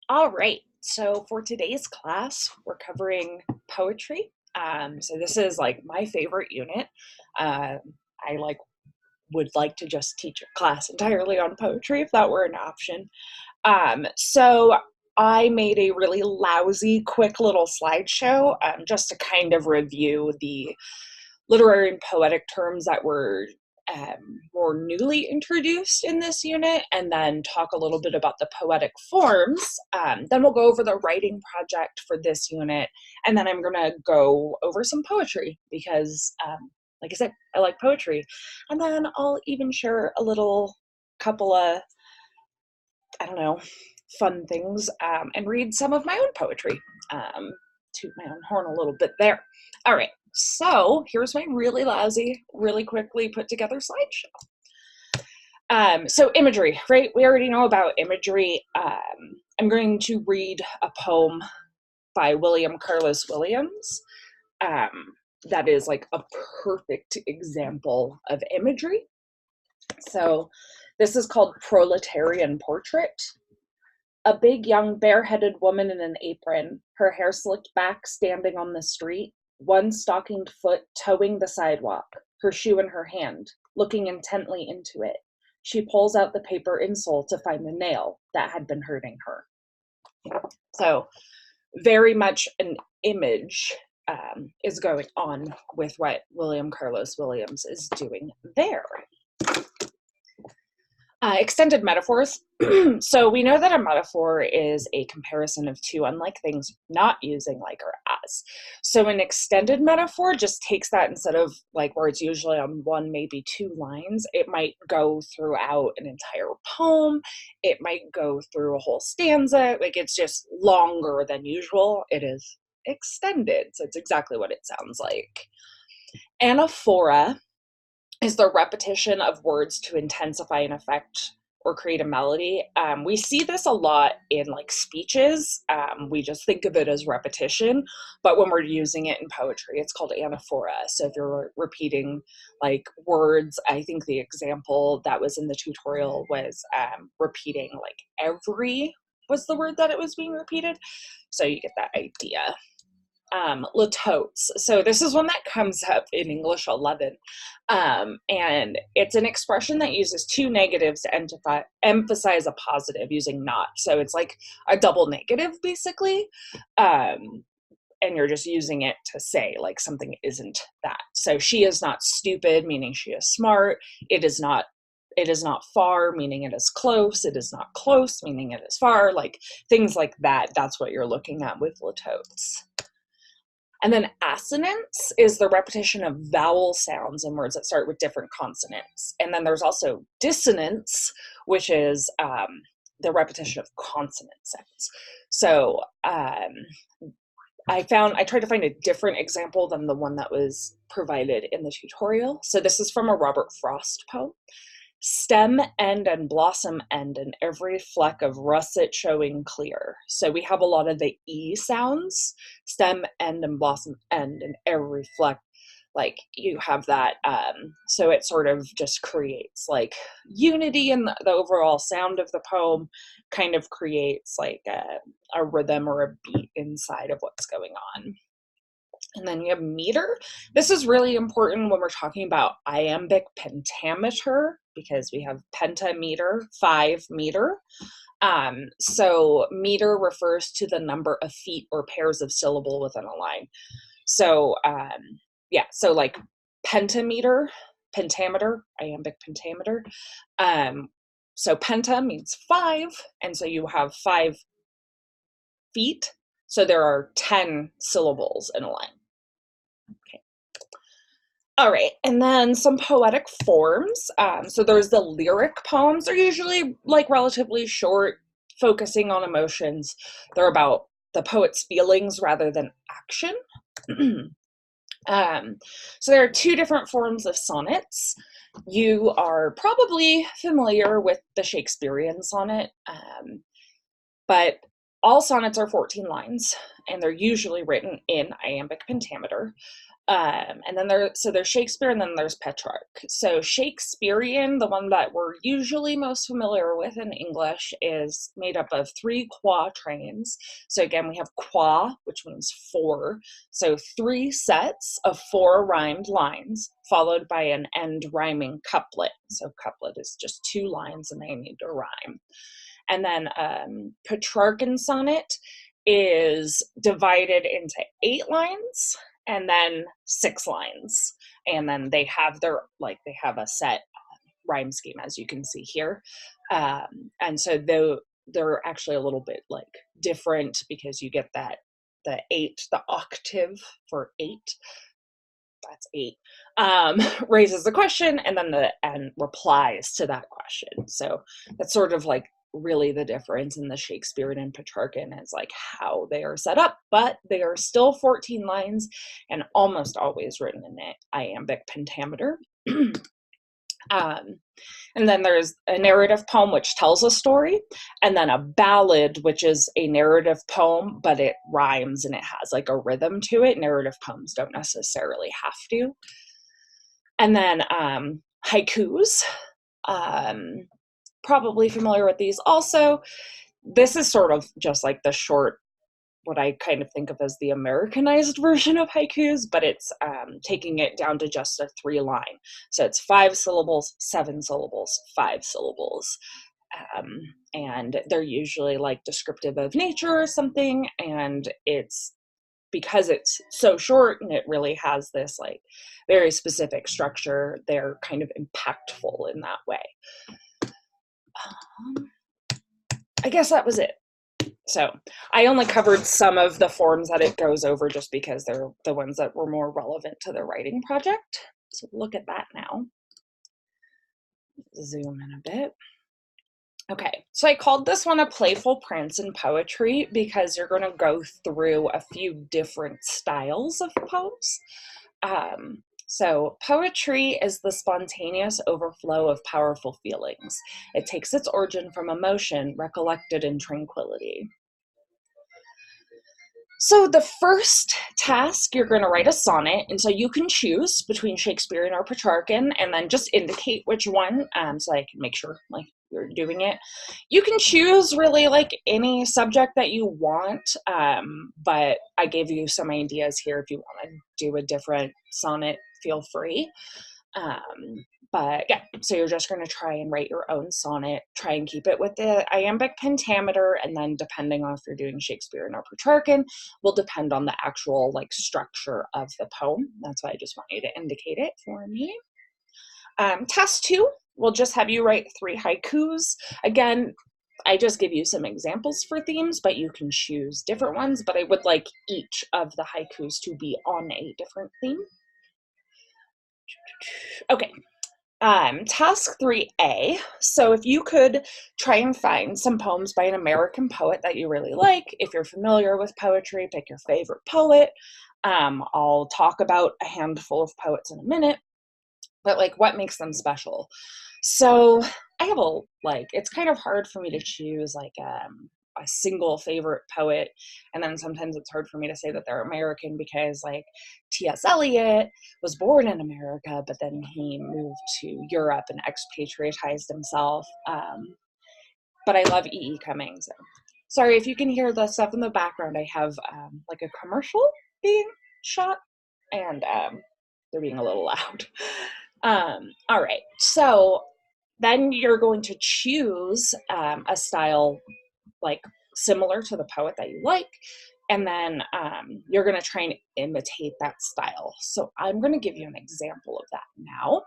All right. So for today's class, we're covering poetry. So this is like my favorite unit. Um, I would like to just teach a class entirely on poetry if that were an option. So I made a really lousy, quick little slideshow just to kind of review the literary and poetic terms that were more newly introduced in this unit, and then talk a little bit about the poetic forms. Then we'll go over the writing project for this unit, and then I'm going to go over some poetry because, like I said, I like poetry. And then I'll even share a little couple of, I don't know, fun things and read some of my own poetry. Toot my own horn a little bit there. All right, so here's my really lousy, really quickly put together slideshow. So imagery, right? We already know about imagery. I'm going to read a poem by William Carlos Williams. That is like a perfect example of imagery. So this is called Proletarian Portrait. A big, young, bareheaded woman in an apron, her hair slicked back, standing on the street, one stockinged foot toeing the sidewalk, her shoe in her hand, looking intently into it. She pulls out the paper insole to find the nail that had been hurting her. So, very much an image is going on with what William Carlos Williams is doing there. Extended metaphors. So we know that a metaphor is a comparison of two unlike things not using like or as. So an extended metaphor just takes that, instead of like where it's usually on one, maybe two lines, it might go throughout an entire poem. It might go through a whole stanza. Like it's just longer than usual. It is extended. So it's exactly what it sounds like. Anaphora is the repetition of words to intensify an effect or create a melody. We see this a lot in like speeches. We just think of it as repetition, but when we're using it in poetry, it's called anaphora. So if you're repeating like words, I think the example that was in the tutorial was repeating like every was the word that it was being repeated. So you get that idea. Litotes. So this is one that comes up in English 11. And it's an expression that uses two negatives to emphasize a positive using not. So it's like a double negative, basically. And you're just using it to say like something isn't that. So she is not stupid, meaning she is smart. It is not far, meaning it is close. It is not close, meaning it is far. Like things like that. That's what you're looking at with litotes. And then assonance is the repetition of vowel sounds in words that start with different consonants. And then there's also dissonance, which is the repetition of consonant sounds. So I tried to find a different example than the one that was provided in the tutorial. So this is from a Robert Frost poem. Stem end and blossom end, and every fleck of russet showing clear. So we have a lot of the E sounds, stem end and blossom end, and every fleck, like you have that. So it sort of just creates like unity in the overall sound of the poem, kind of creates like a rhythm or a beat inside of what's going on. And then you have meter. This is really important when we're talking about iambic pentameter, because we have pentameter, 5 meter. So meter refers to the number of feet or pairs of syllable within a line. So yeah, so like pentameter, pentameter, iambic pentameter. So penta means 5, and so you have 5 feet. So there are 10 syllables in a line. Okay. All right, and then some poetic forms. So there's the lyric poems. They're usually like relatively short, focusing on emotions. They're about the poet's feelings rather than action. So there are two different forms of sonnets. You are probably familiar with the Shakespearean sonnet, but all sonnets are 14 lines, and they're usually written in iambic pentameter. And then there's Shakespeare, and then there's Petrarch. So Shakespearean, the one that we're usually most familiar with in English, is made up of 3 quatrains. So again, we have qua, which means 4. So 3 sets of 4 rhymed lines, followed by an end rhyming couplet. So couplet is just 2 lines and they need to rhyme. And then Petrarchan sonnet is divided into 8 lines and then 6 lines. And then they have they have a set rhyme scheme, as you can see here. And so they're actually a little bit like different because you get the 8, the octave for 8. That's 8, raises the question, and then the end replies to that question. So that's sort of like really the difference in the Shakespearean and Petrarchan is like how they are set up, but they are still 14 lines and almost always written in iambic pentameter. And then there's a narrative poem, which tells a story, and then a ballad, which is a narrative poem, but it rhymes and it has like a rhythm to it. Narrative poems don't necessarily have to. And then haikus, probably familiar with these also. This is sort of just like the short, what I kind of think of as the Americanized version of haikus, but it's taking it down to just a 3-line. So it's 5 syllables, 7 syllables, 5 syllables. And they're usually like descriptive of nature or something. And it's because it's so short and it really has this like very specific structure, they're kind of impactful in that way. I guess that was it. So I only covered some of the forms that it goes over just because they're the ones that were more relevant to the writing project. So look at that now. Zoom in a bit. Okay, so I called this one a playful prance in poetry because you're going to go through a few different styles of poems. So poetry is the spontaneous overflow of powerful feelings. It takes its origin from emotion recollected in tranquility. So the first task, you're going to write a sonnet, and so you can choose between Shakespearean or Petrarchan, and then just indicate which one, so I can make sure like you're doing it. You can choose really like any subject that you want, but I gave you some ideas here. If you want to do a different sonnet, feel free. But yeah, so you're just going to try and write your own sonnet, try and keep it with the iambic pentameter, and then depending on if you're doing Shakespearean or Petrarchan will depend on the actual like structure of the poem. That's why I just want you to indicate it for me. Task 2, we'll just have you write 3 haikus. Again, I just give you some examples for themes, but you can choose different ones, but I would like each of the haikus to be on a different theme. Okay. Task 3A. So if you could try and find some poems by an American poet that you really like. If you're familiar with poetry, pick your favorite poet. I'll talk about a handful of poets in a minute, but like what makes them special? So I have it's kind of hard for me to choose like a single favorite poet, and then sometimes it's hard for me to say that they're American because like T.S. Eliot was born in America, but then he moved to Europe and expatriatized himself. But I love E.E. Cummings. Sorry if you can hear the stuff in the background. I have like a commercial being shot, and they're being a little loud. All right, so then you're going to choose a style like similar to the poet that you like, and then you're going to try and imitate that style. So I'm going to give you an example of that now.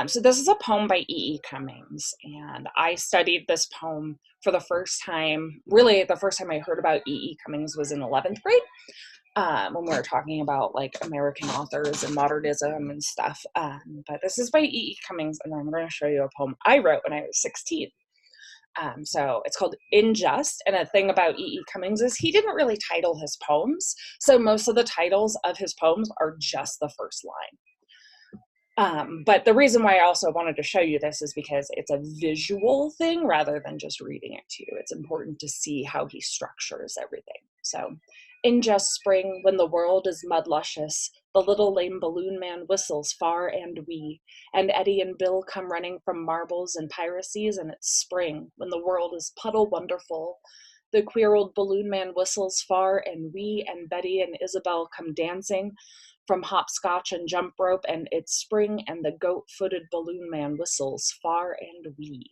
So this is a poem by E.E. Cummings, and I studied this poem for the first time. Really, the first time I heard about E.E. Cummings was in 11th grade. When we were talking about like American authors and modernism and stuff. But this is by E.E. Cummings, and I'm going to show you a poem I wrote when I was 16. So it's called In Jest, and a thing about E.E. Cummings is he didn't really title his poems, so most of the titles of his poems are just the first line. But the reason why I also wanted to show you this is because it's a visual thing rather than just reading it to you. It's important to see how he structures everything. So In just spring, when the world is mud luscious, the little lame balloon man whistles far and wee, and Eddie and Bill come running from marbles and piracies, and it's spring, when the world is puddle wonderful. The queer old balloon man whistles far and wee, and Betty and Isabel come dancing from hopscotch and jump rope, and it's spring, and the goat-footed balloon man whistles far and wee.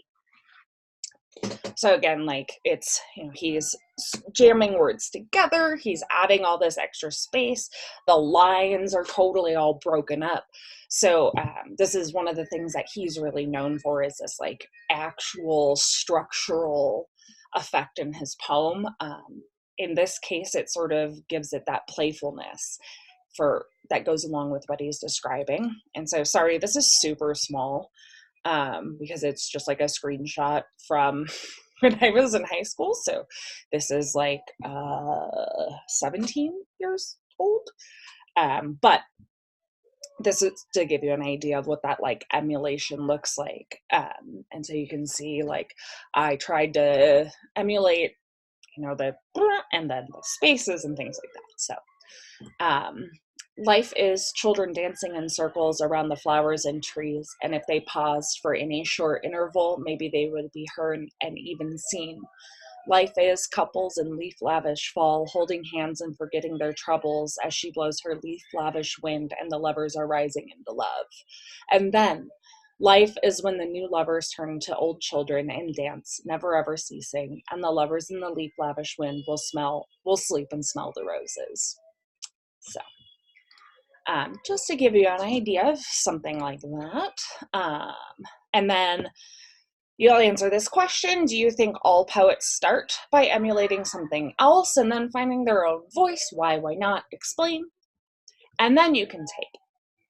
So again, like it's, he's jamming words together, he's adding all this extra space, the lines are totally all broken up. So this is one of the things that he's really known for, is this like actual structural effect in his poem. In this case, it sort of gives it that playfulness that goes along with what he's describing. And so, sorry, this is super small, because it's just like a screenshot from when I was in high school. So this is like 17 years old. But this is to give you an idea of what that like emulation looks like. And so you can see, like, I tried to emulate, the and then the spaces and things like that. So life is children dancing in circles around the flowers and trees, and if they paused for any short interval, maybe they would be heard and even seen. Life is couples in leaf-lavish fall, holding hands and forgetting their troubles as she blows her leaf-lavish wind and the lovers are rising into love. And then, life is when the new lovers turn into old children and dance, never ever ceasing, and the lovers in the leaf-lavish wind will sleep and smell the roses. So. Just to give you an idea of something like that. And then you'll answer this question: do you think all poets start by emulating something else and then finding their own voice? Why not? Explain. And then you can take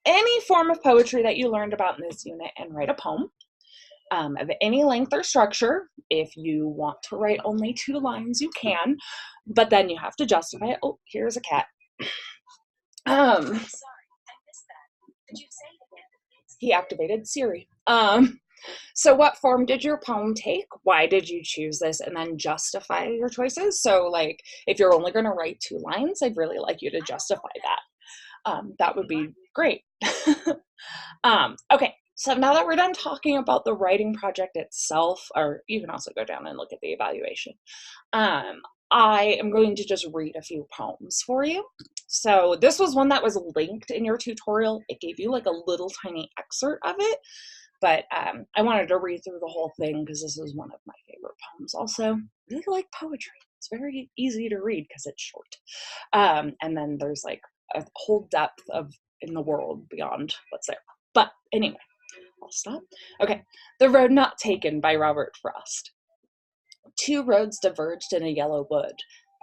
any form of poetry that you learned about in this unit and write a poem of any length or structure. If you want to write only 2 lines, you can, but then you have to justify it. Oh, here's a cat. Sorry, I missed that. Could you say it again, please? He activated Siri. So what form did your poem take? Why did you choose this? And then justify your choices. So like, if you're only going to write 2 lines, I'd really like you to justify that. That would be great. Okay, so now that we're done talking about the writing project itself, or you can also go down and look at the evaluation, I am going to just read a few poems for you. So this was one that was linked in your tutorial. It gave you like a little tiny excerpt of it, but I wanted to read through the whole thing because this is one of my favorite poems. Also, I really like poetry. It's very easy to read because it's short. And then there's like a whole depth in the world beyond what's there. But anyway, I'll stop. Okay, The Road Not Taken by Robert Frost. 2 roads diverged in a yellow wood,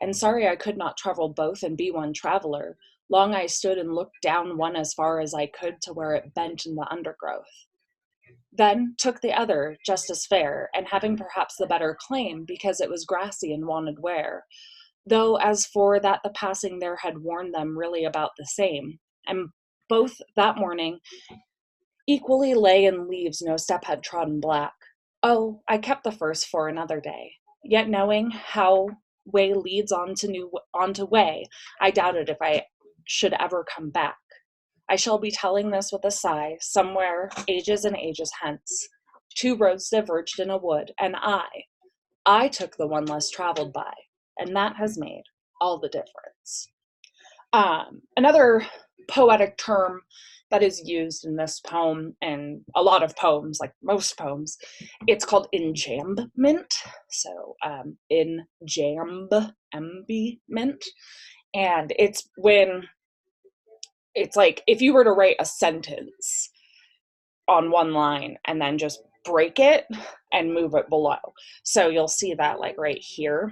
and sorry I could not travel both and be one traveler. Long I stood and looked down one as far as I could to where it bent in the undergrowth. Then took the other, just as fair, and having perhaps the better claim, because it was grassy and wanted wear. Though as for that the passing there had warned them really about the same, and both that morning equally lay in leaves no step had trodden black. Oh, I kept the first for another day. Yet knowing how way leads on to way, I doubted if I should ever come back. I shall be telling this with a sigh, somewhere ages and ages hence. 2 roads diverged in a wood, and I took the one less traveled by, and that has made all the difference. Another poetic term that is used in this poem and a lot of poems, like most poems, it's called enjambment. So enjambment, and it's when it's like if you were to write a sentence on one line and then just break it and move it below. So you'll see that like right here,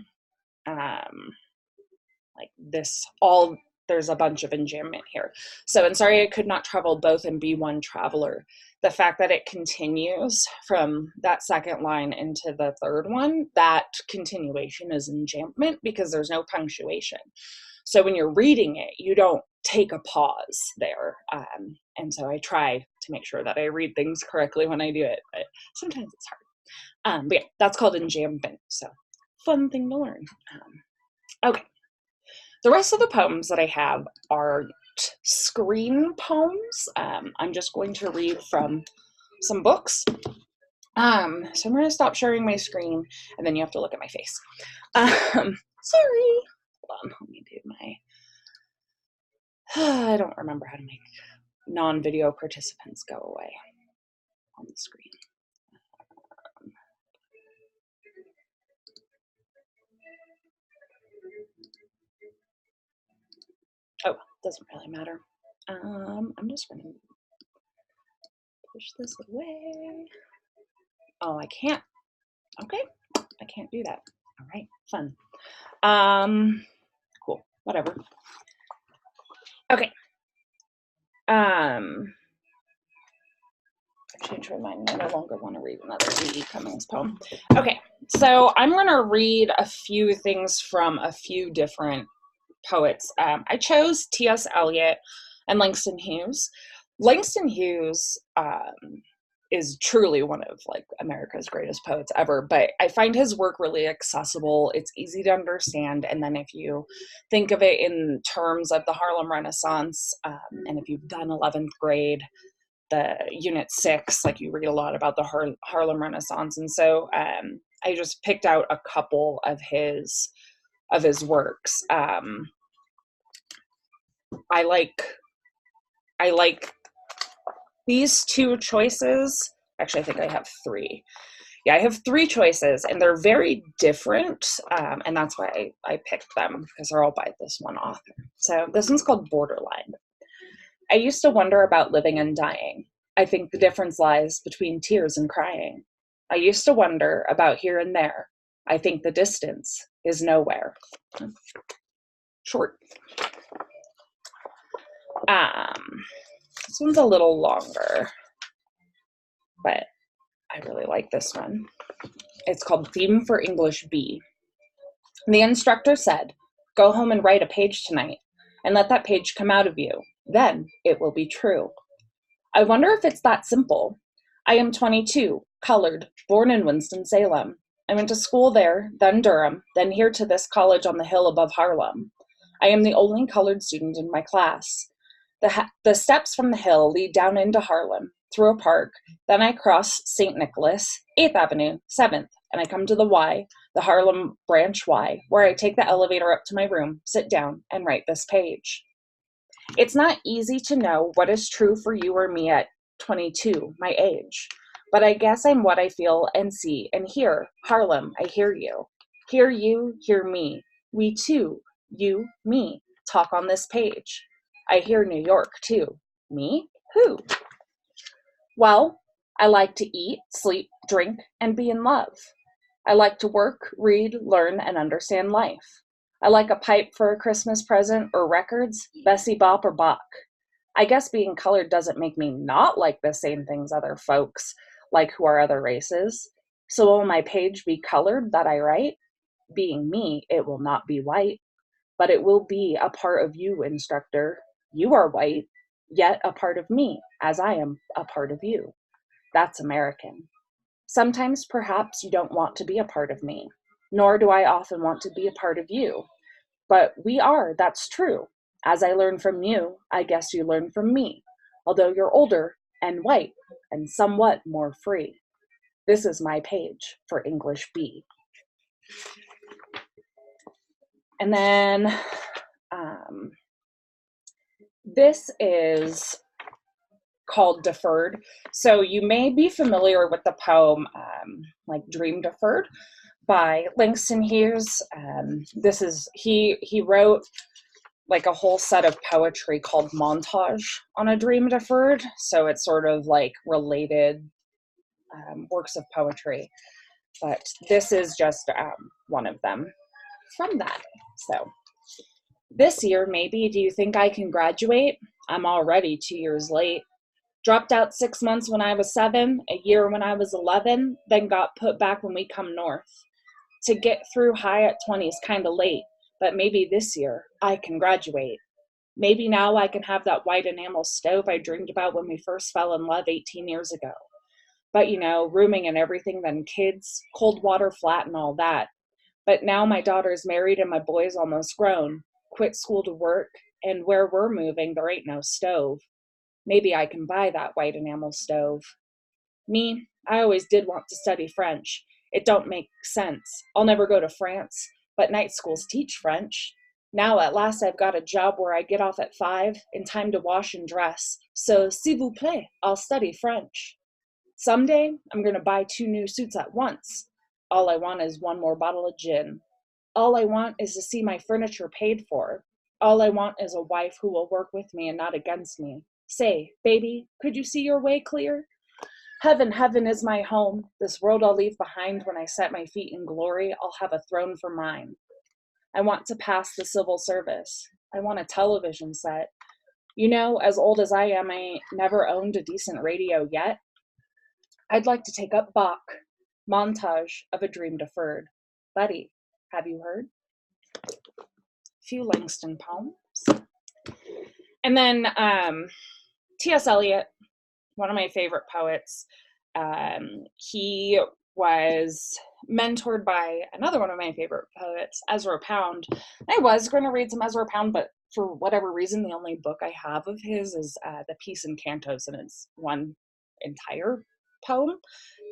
like this, there's a bunch of enjambment here. So, and sorry I could not travel both and be one traveler. The fact that it continues from that second line into the third one, that continuation is enjambment because there's no punctuation. So when you're reading it, you don't take a pause there. And so I try to make sure that I read things correctly when I do it, but sometimes it's hard. But yeah, that's called enjambment. So fun thing to learn. Okay. The rest of the poems that I have are screen poems. I'm just going to read from some books. So I'm going to stop sharing my screen, and then you have to look at my face. Sorry. Hold on. Let me do my. I don't remember how to make non-video participants go away on the screen. Oh, doesn't really matter. I'm just going to push this away. Oh, I can't. Okay, I can't do that. All right, fun. Cool, whatever. Okay. Change my mind. I no longer want to read another E. Cummings poem. Okay, so I'm going to read a few things from a few different poets. I chose T.S. Eliot and Langston Hughes. Langston Hughes is truly one of like America's greatest poets ever, but I find his work really accessible. It's easy to understand, and then if you think of it in terms of the Harlem Renaissance, and if you've done 11th grade, the Unit 6, like you read a lot about the Harlem Renaissance, and so I just picked out a couple of his works. I like these two choices. Actually, I think I have three. Yeah, I have three choices, and they're very different, and that's why I picked them, because they're all by this one author. So this one's called Borderline. I used to wonder about living and dying. I think the difference lies between tears and crying. I used to wonder about here and there. I think the distance is nowhere. Short. This one's a little longer, but I really like this one. It's called Theme for English B. The instructor said, "Go home and write a page tonight, and let that page come out of you. Then it will be true." I wonder if it's that simple. I am 22, colored, born in Winston-Salem. I went to school there, then Durham, then here to this college on the hill above Harlem. I am the only colored student in my class. The steps from the hill lead down into Harlem, through a park, then I cross St. Nicholas, 8th Avenue, 7th, and I come to the Y, the Harlem Branch Y, where I take the elevator up to my room, sit down, and write this page. It's not easy to know what is true for you or me at 22, my age, but I guess I'm what I feel and see and hear. Harlem, I hear you. Hear you, hear me. We too, you, me, talk on this page. I hear New York too. Me? Who? Well, I like to eat, sleep, drink, and be in love. I like to work, read, learn, and understand life. I like a pipe for a Christmas present or records, Bessie Bop or Bach. I guess being colored doesn't make me not like the same things other folks like who are other races. So will my page be colored that I write? Being me, it will not be white, but it will be a part of you, instructor. You are white, yet a part of me, as I am a part of you. That's American. Sometimes perhaps you don't want to be a part of me, nor do I often want to be a part of you. But we are, that's true. As I learn from you, I guess you learn from me, although you're older and white and somewhat more free. This is my page for English B. And then this is called Deferred. So you may be familiar with the poem like Dream Deferred by Langston Hughes. He wrote like a whole set of poetry called Montage on a Dream Deferred. So it's sort of like related works of poetry. But this is just one of them from that. So this year, maybe, do you think I can graduate? I'm already 2 years late. Dropped out 6 months when I was 7, a year when I was 11, then got put back when we come north. To get through high at 20 is kind of late, but maybe this year I can graduate. Maybe now I can have that white enamel stove I dreamed about when we first fell in love 18 years ago. But you know, rooming and everything, then kids, cold water flat and all that. But now my daughter's married and my boy's almost grown. quit school to work, and where we're moving, there ain't no stove. Maybe I can buy that white enamel stove. Me, I always did want to study French. It don't make sense. I'll never go to France, but night schools teach French. Now at last I've got a job where I get off at 5 in time to wash and dress. So, s'il vous plaît, I'll study French. Someday I'm going to buy 2 new suits at once. All I want is 1 more bottle of gin. All I want is to see my furniture paid for. All I want is a wife who will work with me and not against me. Say, baby, could you see your way clear? Heaven, heaven is my home. This world I'll leave behind. When I set my feet in glory, I'll have a throne for mine. I want to pass the civil service. I want a television set. You know, as old as I am, I never owned a decent radio yet. I'd like to take up Bach, Montage of a Dream Deferred. Buddy, have you heard? A few Langston poems. And then T.S. Eliot, one of my favorite poets. He was mentored by another one of my favorite poets, Ezra Pound. I was going to read some Ezra Pound, but for whatever reason, the only book I have of his is The Peace in Cantos, and it's one entire poem.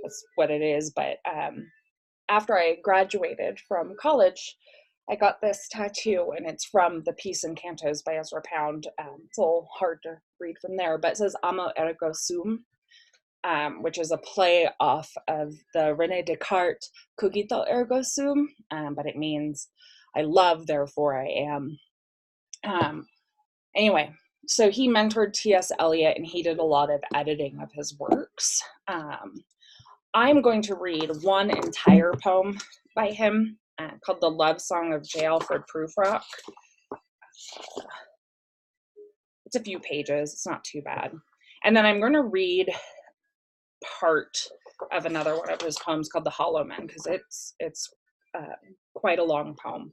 That's what it is. But after I graduated from college, I got this tattoo, and it's from The Peace in Cantos by Ezra Pound. It's a little hard to read from there, but it says Amo ergo sum, which is a play off of the Rene Descartes Cogito ergo sum, but it means I love, therefore I am. Anyway, so he mentored T.S. Eliot, and he did a lot of editing of his works. I'm going to read one entire poem by him called The Love Song of J. Alfred Prufrock. It's a few pages. It's not too bad. And then I'm going to read part of another one of his poems called The Hollow Men, because it's quite a long poem.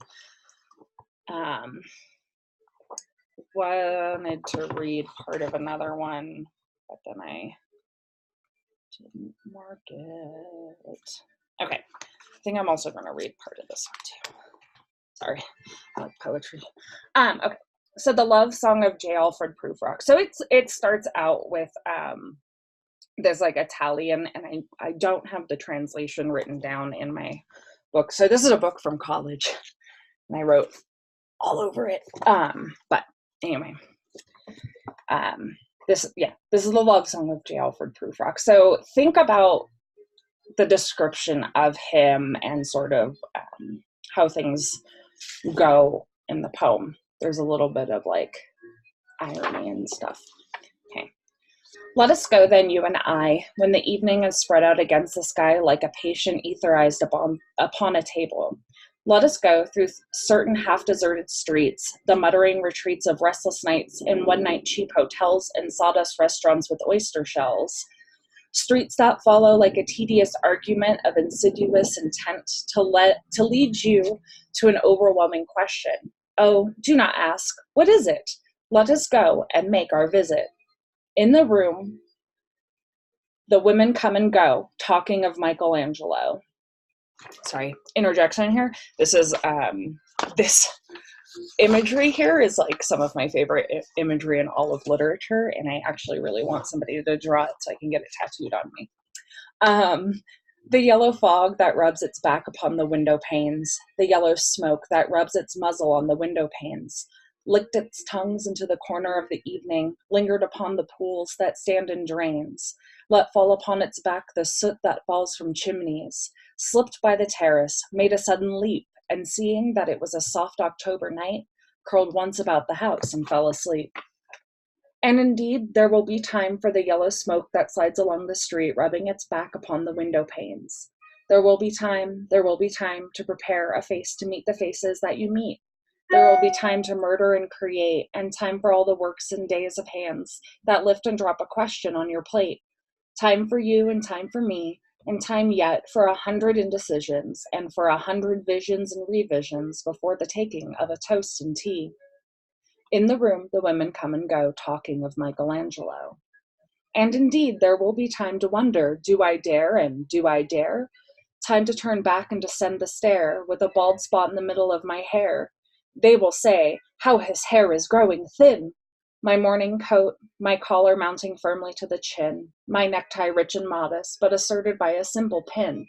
Wanted to read part of another one, but then I didn't mark it. Okay, I think I'm also going to read part of this one too. Sorry, I like poetry. Okay, so The Love Song of J. Alfred Prufrock. So it starts out with there's like Italian, and I don't have the translation written down in my book. So this is a book from college, and I wrote all over it. But anyway, this is The Love Song of J. Alfred Prufrock. So think about the description of him and sort of how things go in the poem. There's a little bit of like irony and stuff. Okay. Let us go then, you and I, when the evening is spread out against the sky like a patient etherized upon a table. Let us go through certain half-deserted streets, the muttering retreats of restless nights in one-night cheap hotels and sawdust restaurants with oyster shells. Streets that follow like a tedious argument of insidious intent to lead you to an overwhelming question. Oh, do not ask, what is it? Let us go and make our visit. In the room, the women come and go, talking of Michelangelo. Sorry, interjection here. This is this imagery here is like some of my favorite imagery in all of literature, and I actually really want somebody to draw it so I can get it tattooed on me. The yellow fog that rubs its back upon the window panes, the yellow smoke that rubs its muzzle on the window panes, licked its tongues into the corner of the evening, lingered upon the pools that stand in drains, let fall upon its back the soot that falls from chimneys, slipped by the terrace, made a sudden leap, and seeing that it was a soft October night, curled once about the house and fell asleep. And indeed, there will be time for the yellow smoke that slides along the street, rubbing its back upon the window panes. There will be time to prepare a face to meet the faces that you meet. There will be time to murder and create, and time for all the works and days of hands that lift and drop a question on your plate. Time for you and time for me, and time yet for 100 indecisions and for 100 visions and revisions before the taking of a toast and tea. In the room, the women come and go, talking of Michelangelo. And indeed, there will be time to wonder, do I dare and do I dare? Time to turn back and descend the stair with a bald spot in the middle of my hair. They will say, how his hair is growing thin. My morning coat, my collar mounting firmly to the chin, my necktie rich and modest, but asserted by a simple pin.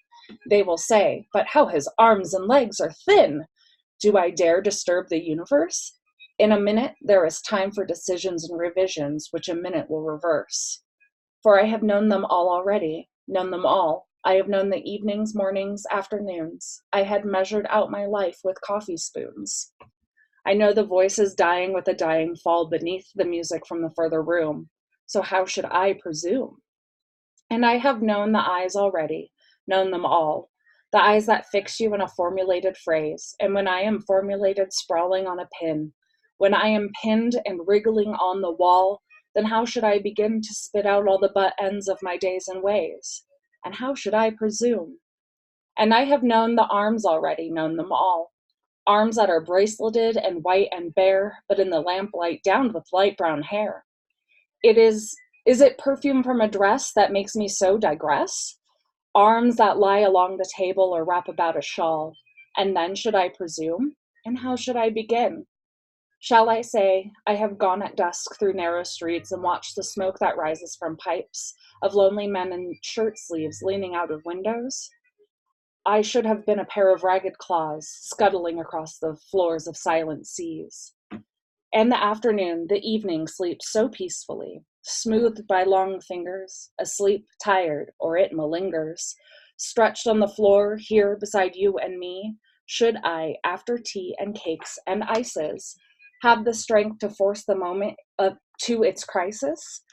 They will say, but how his arms and legs are thin. Do I dare disturb the universe? In a minute, there is time for decisions and revisions, which a minute will reverse. For I have known them all already, known them all. I have known the evenings, mornings, afternoons. I had measured out my life with coffee spoons. I know the voices dying with a dying fall beneath the music from the further room. So how should I presume? And I have known the eyes already, known them all. The eyes that fix you in a formulated phrase. And when I am formulated sprawling on a pin, when I am pinned and wriggling on the wall, then how should I begin to spit out all the butt ends of my days and ways? And how should I presume? And I have known the arms already, known them all. Arms that are braceleted and white and bare, but in the lamplight downed with light brown hair. Is it perfume from a dress that makes me so digress? Arms that lie along the table or wrap about a shawl. And then should I presume? And how should I begin? Shall I say, I have gone at dusk through narrow streets and watched the smoke that rises from pipes of lonely men in shirt sleeves leaning out of windows? I should have been a pair of ragged claws scuttling across the floors of silent seas. And the afternoon, the evening sleeps so peacefully, smoothed by long fingers, asleep, tired, or it malingers. Stretched on the floor here beside you and me, should I, after tea and cakes and ices, have the strength to force the moment to its crisis?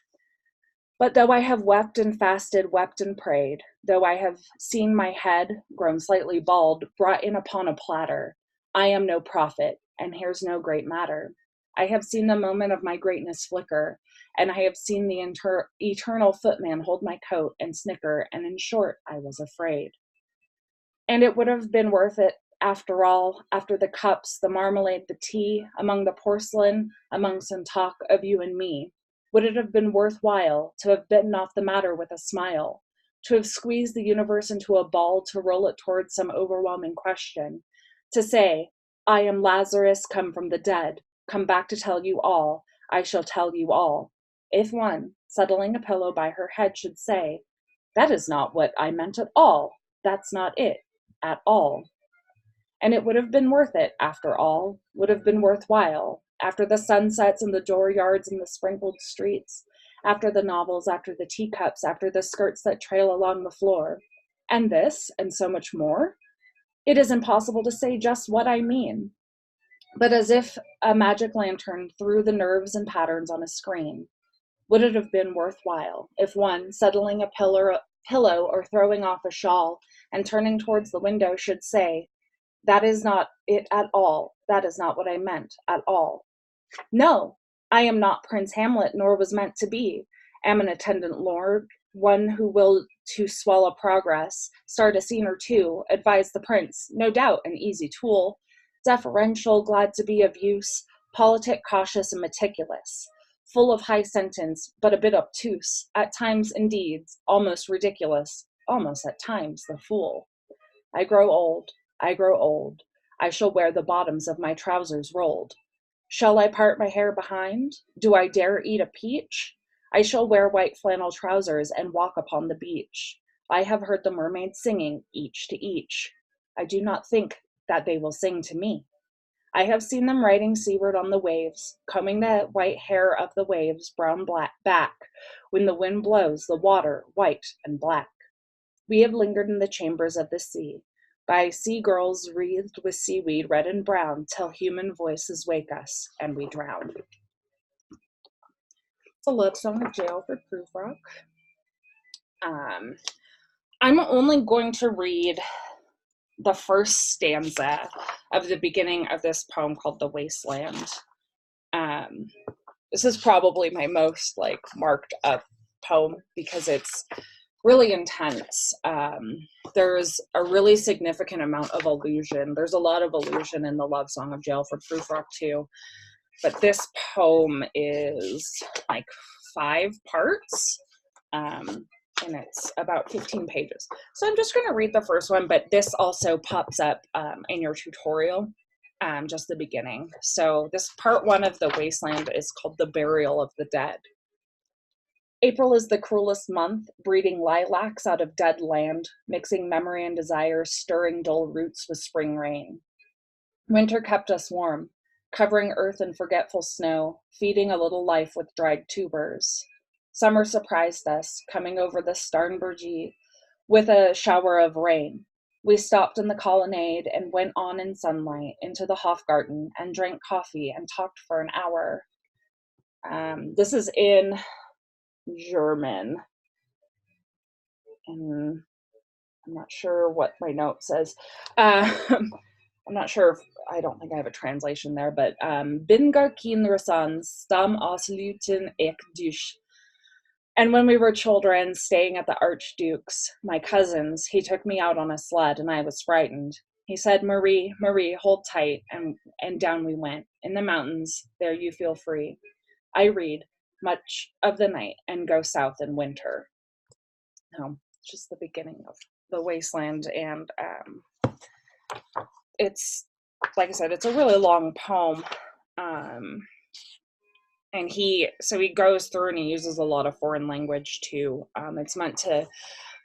But though I have wept and fasted, wept and prayed, though I have seen my head, grown slightly bald, brought in upon a platter, I am no prophet, and here's no great matter. I have seen the moment of my greatness flicker, and I have seen the eternal footman hold my coat and snicker, and in short, I was afraid. And it would have been worth it, after all, after the cups, the marmalade, the tea, among the porcelain, among some talk of you and me. Would it have been worthwhile to have bitten off the matter with a smile, to have squeezed the universe into a ball to roll it towards some overwhelming question, to say, I am Lazarus come from the dead, come back to tell you all, I shall tell you all. If one, settling a pillow by her head, should say, that is not what I meant at all, that's not it, at all. And it would have been worth it, after all, would have been worthwhile, after the sunsets and the dooryards and the sprinkled streets, after the novels, after the teacups, after the skirts that trail along the floor. And this, and so much more? It is impossible to say just what I mean. But as if a magic lantern threw the nerves and patterns on a screen, would it have been worthwhile if one, settling a pillow or throwing off a shawl and turning towards the window, should say, that is not it at all. That is not what I meant at all. No, I am not Prince Hamlet, nor was meant to be. Am an attendant lord, one who will to swell a progress, start a scene or two, advise the prince, no doubt an easy tool, deferential, glad to be of use, politic, cautious, and meticulous, full of high sentence, but a bit obtuse, at times indeed, almost ridiculous, almost at times the fool. I grow old. I grow old. I shall wear the bottoms of my trousers rolled. Shall I part my hair behind? Do I dare eat a peach? I shall wear white flannel trousers and walk upon the beach. I have heard the mermaids singing, each to each. I do not think that they will sing to me. I have seen them riding seaward on the waves, combing the white hair of the waves brown black back, when the wind blows the water white and black. We have lingered in the chambers of the sea, by sea girls wreathed with seaweed red and brown, till human voices wake us and we drown. It's a love song of J. Prufrock. I'm only going to read the first stanza of the beginning of this poem called The Wasteland. This is probably my most marked up poem because it's really intense. There's a really significant amount of allusion. There's a lot of allusion in the love song of J. Prufrock too, but this poem is 5 parts, and it's about 15 pages. So I'm just going to read the first one, but this also pops up in your tutorial. just the beginning. So this part 1 of The Wasteland is called The Burial of the Dead. April is the cruelest month, breeding lilacs out of dead land, mixing memory and desire, stirring dull roots with spring rain. Winter kept us warm, covering earth in forgetful snow, feeding a little life with dried tubers. Summer surprised us, coming over the Starnbergie with a shower of rain. We stopped in the colonnade and went on in sunlight into the Hofgarten and drank coffee and talked for an hour. This is in German, and I'm not sure what my note says. I'm not sure if, I don't think I have a translation there, but bin gar kinderson stam aus Luten ek dusch. And when we were children, staying at the Archduke's, my cousin's, he took me out on a sled and I was frightened. He said, Marie, Marie, hold tight, and down we went. In the mountains, there you feel free. I read much of the night and go south in winter. It's just the beginning of The Wasteland, and it's, like I said, it's a really long poem. And he goes through and he uses a lot of foreign language too. It's meant to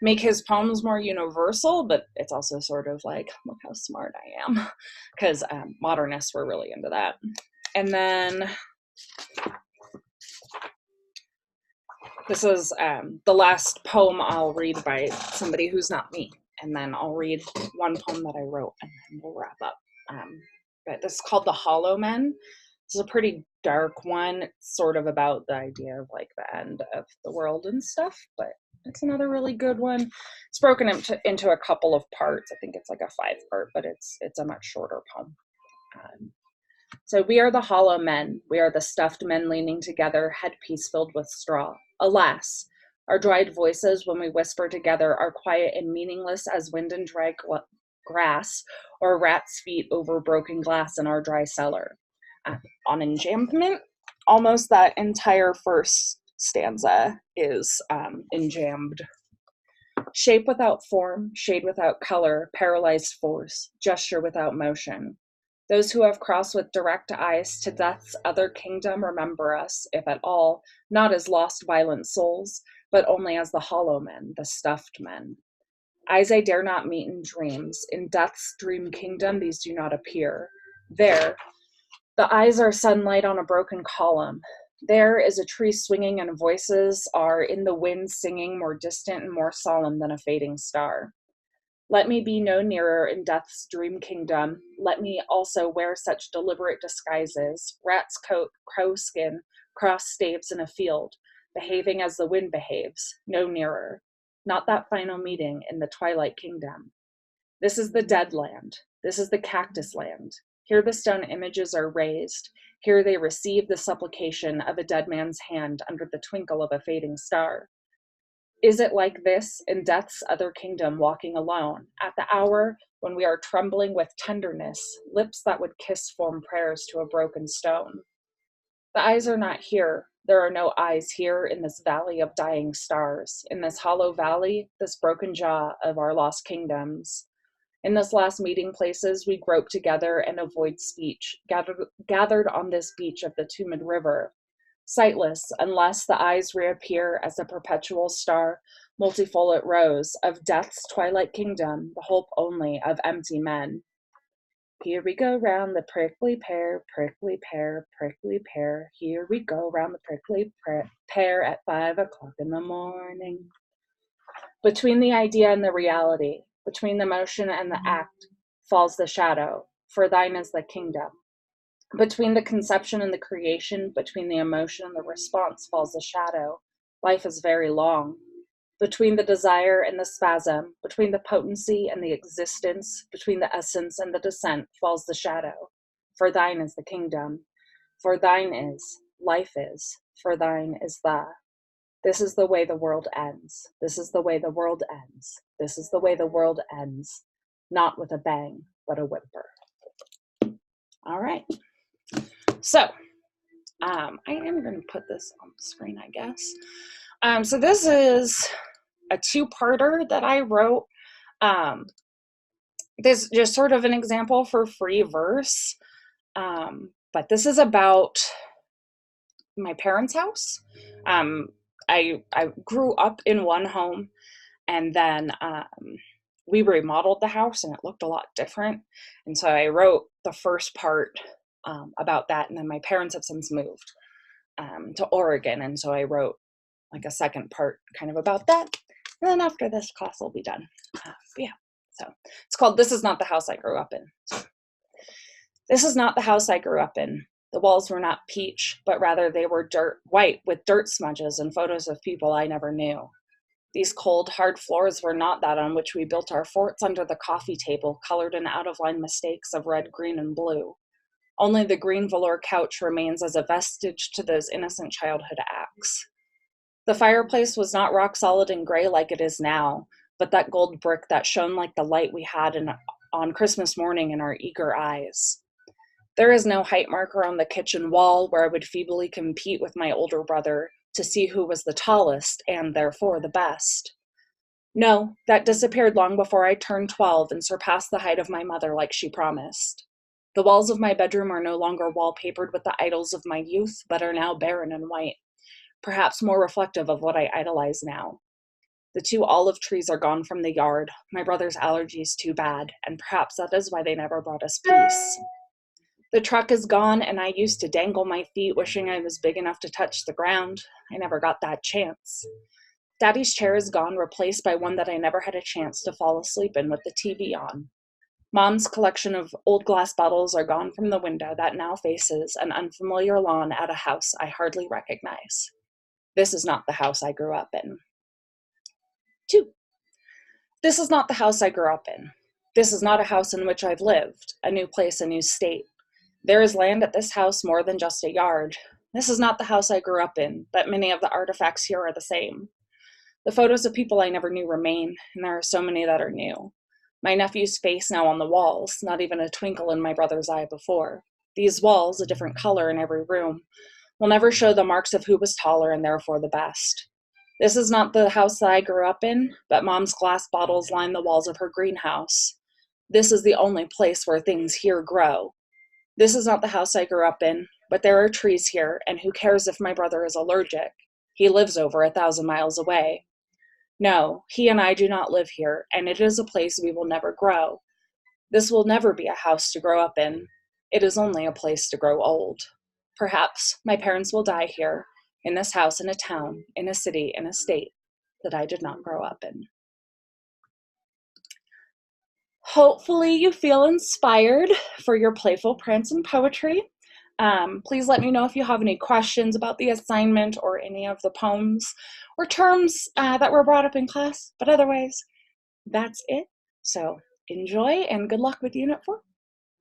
make his poems more universal, but it's also sort of like, look how smart I am, because modernists were really into that. And then this is the last poem I'll read by somebody who's not me, and then I'll read one poem that I wrote, and then we'll wrap up. But this is called The Hollow Men. It's a pretty dark one. It's sort of about the idea of like the end of the world and stuff, but it's another really good one. It's broken into a couple of parts. I think it's like a 5-part, but it's a much shorter poem. So we are the hollow men. We are the stuffed men leaning together, headpiece filled with straw. Alas, our dried voices, when we whisper together, are quiet and meaningless as wind and dry grass, or rat's feet over broken glass in our dry cellar. On Enjambment, almost that entire first stanza is enjambed. Shape without form, shade without color, paralyzed force, gesture without motion. Those who have crossed with direct eyes to death's other kingdom remember us, if at all, not as lost violent souls, but only as the hollow men, the stuffed men. Eyes I dare not meet in dreams. In death's dream kingdom, these do not appear. There, the eyes are sunlight on a broken column. There is a tree swinging and voices are in the wind singing, more distant and more solemn than a fading star. Let me be no nearer in death's dream kingdom. Let me also wear such deliberate disguises, rat's coat, crow skin, cross staves in a field, behaving as the wind behaves, no nearer. Not that final meeting in the twilight kingdom. This is the dead land. This is the cactus land. Here the stone images are raised. Here they receive the supplication of a dead man's hand under the twinkle of a fading star. Is it like this in death's other kingdom, walking alone, at the hour when we are trembling with tenderness, lips that would kiss form prayers to a broken stone? The eyes are not here. There are no eyes here in this valley of dying stars, in this hollow valley, this broken jaw of our lost kingdoms. In this last meeting places, we grope together and avoid speech, gathered on this beach of the Tumid River, sightless unless the eyes reappear as a perpetual star, multifold rose of death's twilight kingdom, the hope only of empty men. Here we go round the prickly pear, prickly pear, prickly pear. Here we go round the prickly pear at 5 o'clock in the morning. Between the idea and the reality, between the motion and the act, falls the shadow, for thine is the kingdom. Between the conception and the creation, between the emotion and the response, falls the shadow. Life is very long. Between the desire and the spasm, between the potency and the existence, between the essence and the descent, falls the shadow. For thine is the kingdom. For thine is, life is, for thine is the. This is the way the world ends. This is the way the world ends. This is the way the world ends. Not with a bang, but a whimper. All right. So, I am going to put this on the screen, I guess. So this is a 2-parter that I wrote. This is just sort of an example for free verse, but this is about my parents' house. Um, I grew up in one home, and then we remodeled the house, and it looked a lot different. And so I wrote the first part about that, and then my parents have since moved to Oregon, and so I wrote like a second part kind of about that. And then after this class will be done. Yeah, so it's called "This Is Not the House I Grew Up In." So, this is not the house I grew up in. The walls were not peach, but rather they were white with dirt smudges and photos of people I never knew. These cold, hard floors were not that on which we built our forts under the coffee table, colored in out-of-line mistakes of red, green, and blue. Only the green velour couch remains as a vestige to those innocent childhood acts. The fireplace was not rock solid and gray like it is now, but that gold brick that shone like the light we had on Christmas morning in our eager eyes. There is no height marker on the kitchen wall where I would feebly compete with my older brother to see who was the tallest and, therefore, the best. No, that disappeared long before I turned 12 and surpassed the height of my mother like she promised. The walls of my bedroom are no longer wallpapered with the idols of my youth, but are now barren and white, perhaps more reflective of what I idolize now. The 2 olive trees are gone from the yard, my brother's allergies too bad, and perhaps that is why they never brought us peace. The truck is gone, and I used to dangle my feet wishing I was big enough to touch the ground. I never got that chance. Daddy's chair is gone, replaced by one that I never had a chance to fall asleep in with the TV on. Mom's collection of old glass bottles are gone from the window that now faces an unfamiliar lawn at a house I hardly recognize. This is not the house I grew up in. 2. This is not the house I grew up in. This is not a house in which I've lived, a new place, a new state. There is land at this house more than just a yard. This is not the house I grew up in, but many of the artifacts here are the same. The photos of people I never knew remain, and there are so many that are new. My nephew's face now on the walls, not even a twinkle in my brother's eye before. These walls, a different color in every room, will never show the marks of who was taller and therefore the best. This is not the house that I grew up in, but Mom's glass bottles line the walls of her greenhouse. This is the only place where things here grow. This is not the house I grew up in, but there are trees here, and who cares if my brother is allergic? He lives over 1,000 miles away. No, he and I do not live here, and it is a place we will never grow. This will never be a house to grow up in. It is only a place to grow old. Perhaps my parents will die here, in this house in a town, in a city, in a state that I did not grow up in. Hopefully you feel inspired for your playful prance and poetry. Please let me know if you have any questions about the assignment or any of the poems or terms that were brought up in class. But otherwise, that's it. So enjoy and good luck with Unit 4.